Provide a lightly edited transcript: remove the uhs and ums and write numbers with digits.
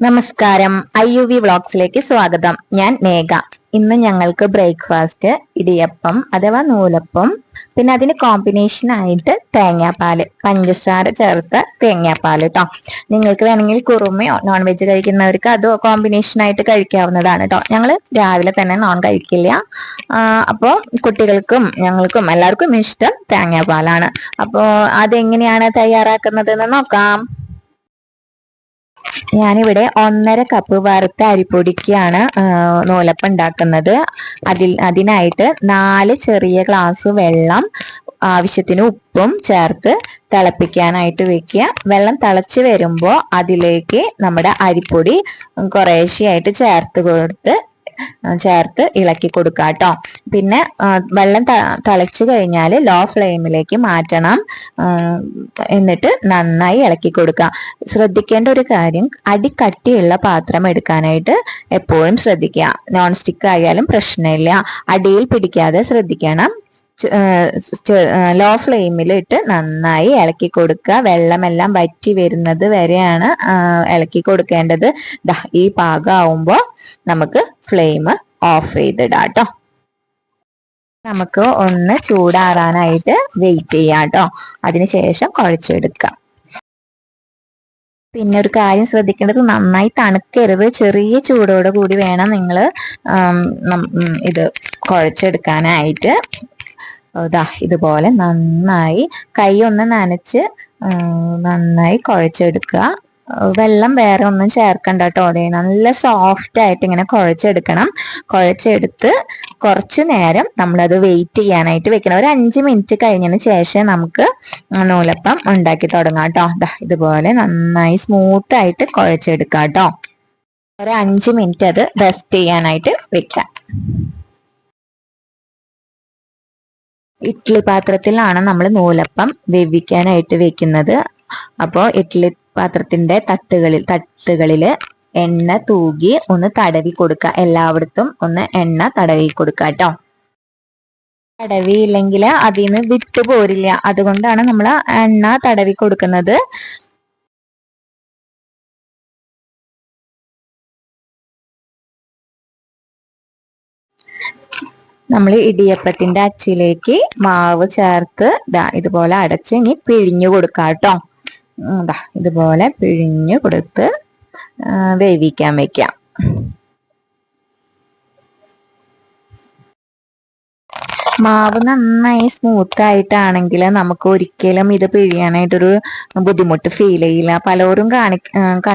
നമസ്കാരം, IUV വ്ളോഗ്സിലേക്ക് സ്വാഗതം. ഞാൻ നേഗ. ഇന്ന് ഞങ്ങൾക്ക് ബ്രേക്ക്ഫാസ്റ്റ് ഇടിയപ്പം അഥവാ നൂലപ്പം, പിന്നെ അതിന് കോമ്പിനേഷൻ ആയിട്ട് തേങ്ങാപ്പാല്, പഞ്ചസാര ചേർത്ത തേങ്ങാപ്പാല് കേട്ടോ. നിങ്ങൾക്ക് വേണമെങ്കിൽ കുറുമയോ നോൺ വെജ് കഴിക്കുന്നവർക്ക് അത് കോമ്പിനേഷൻ ആയിട്ട് കഴിക്കാവുന്നതാണ് കേട്ടോ. ഞങ്ങൾ രാവിലെ തന്നെ നോൺ കഴിക്കില്ല. അപ്പോൾ കുട്ടികൾക്കും ഞങ്ങൾക്കും എല്ലാവർക്കും ഇഷ്ടം തേങ്ങാപ്പാലാണ്. അപ്പോൾ അതെങ്ങനെയാണ് തയ്യാറാക്കുന്നത് എന്ന് നോക്കാം. ഞാനിവിടെ 1.5 കപ്പ് വറുത്ത അരിപ്പൊടിക്കാണ് നൂലപ്പം ഉണ്ടാക്കുന്നത്. അതിനായിട്ട് 4 ചെറിയ ഗ്ലാസ് വെള്ളം, ആവശ്യത്തിന് ഉപ്പും ചേർത്ത് തിളപ്പിക്കാനായിട്ട് വെക്കുക. വെള്ളം തിളച്ച് വരുമ്പോൾ അതിലേക്ക് നമ്മുടെ അരിപ്പൊടി കുറേശ്ശെയായിട്ട് ചേർത്ത് ഇളക്കി കൊടുക്കുക കേട്ടോ. പിന്നെ വെള്ളം തിളച്ചു കഴിഞ്ഞാൽ ലോ ഫ്ലെയിമിലേക്ക് മാറ്റണം. എന്നിട്ട് നന്നായി ഇളക്കി കൊടുക്കുക. ശ്രദ്ധിക്കേണ്ട ഒരു കാര്യം, അടി കട്ടിയുള്ള പാത്രം എടുക്കാനായിട്ട് എപ്പോഴും ശ്രദ്ധിക്കുക. നോൺ സ്റ്റിക്ക് ആയാലും പ്രശ്നമില്ല, അടിയിൽ പിടിക്കാതെ ശ്രദ്ധിക്കണം. ലോ ഫ്ലെയിമിൽ ഇട്ട് നന്നായി ഇളക്കി കൊടുക്കുക. വെള്ളമെല്ലാം വറ്റി വരുന്നത് വരെയാണ് ഇളക്കി കൊടുക്കേണ്ടത്. ഈ പാകമാവുമ്പോൾ നമുക്ക് ഫ്ലെയിം ഓഫ് ചെയ്തിടാം കേട്ടോ. നമുക്ക് ഒന്ന് ചൂടാറാനായിട്ട് വെയിറ്റ് ചെയ്യാം കേട്ടോ. അതിനുശേഷം കുഴച്ചെടുക്കാം. പിന്നെ ഒരു കാര്യം ശ്രദ്ധിക്കേണ്ടത്, നന്നായി തണുക്കരുത്. ചെറിയ ചൂടോടെ കൂടി വേണം നിങ്ങൾ ഇത് കുഴച്ചെടുക്കാനായിട്ട്. ഇതുപോലെ നന്നായി കൈ ഒന്ന് നനച്ച് നന്നായി കുഴച്ചെടുക്കുക. വെള്ളം വേറെ ഒന്നും ചേർക്കണ്ട കേട്ടോ. അതെ, നല്ല സോഫ്റ്റ് ആയിട്ട് ഇങ്ങനെ കുഴച്ചെടുക്കണം. കുഴച്ചെടുത്ത് കുറച്ചു നേരം നമ്മളത് വെയിറ്റ് ചെയ്യാനായിട്ട് വെക്കണം. ഒരു 5 മിനിറ്റ് കഴിഞ്ഞതിന് ശേഷം നമുക്ക് നൂലപ്പം ഉണ്ടാക്കി തുടങ്ങാം കേട്ടോ. ഇതുപോലെ നന്നായി സ്മൂത്ത് ആയിട്ട് കുഴച്ചെടുക്കാം കേട്ടോ. ഒരു 5 മിനിറ്റ് അത് റെസ്റ്റ് ചെയ്യാനായിട്ട് വെക്കാം. ഇഡ്ഡലി പാത്രത്തിലാണ് നമ്മൾ നൂലപ്പം വേവിക്കാനായിട്ട് വെക്കുന്നത്. അപ്പോൾ ഇഡ്ഡലി പാത്രത്തിന്റെ തട്ടുകളിൽ എണ്ണ തൂകി ഒന്ന് തടവി കൊടുക്കുക. എല്ലായിടത്തും ഒന്ന് എണ്ണ തടവി കൊടുക്കുക കേട്ടോ. തടവിയില്ലെങ്കിൽ അതിൽ നിന്ന് വിട്ടു പോരില്ല. അതുകൊണ്ടാണ് നമ്മൾ എണ്ണ തടവി കൊടുക്കുന്നത്. നമ്മൾ ഇടിയപ്പത്തിന്റെ അച്ചിലേക്ക് മാവ് ചേർത്ത് ഇതുപോലെ അടച്ച് ഇനി പിഴിഞ്ഞു കൊടുക്കാം കേട്ടോ. ഇതുപോലെ പിഴിഞ്ഞു കൊടുത്ത് വേവിക്കാൻ വെക്കാം. മാവ് നന്നായി സ്മൂത്ത് ആയിട്ടാണെങ്കിൽ നമുക്ക് ഒരിക്കലും ഇത് പിഴിയാനായിട്ടൊരു ബുദ്ധിമുട്ട് ഫീൽ ചെയ്യില്ല. പലരും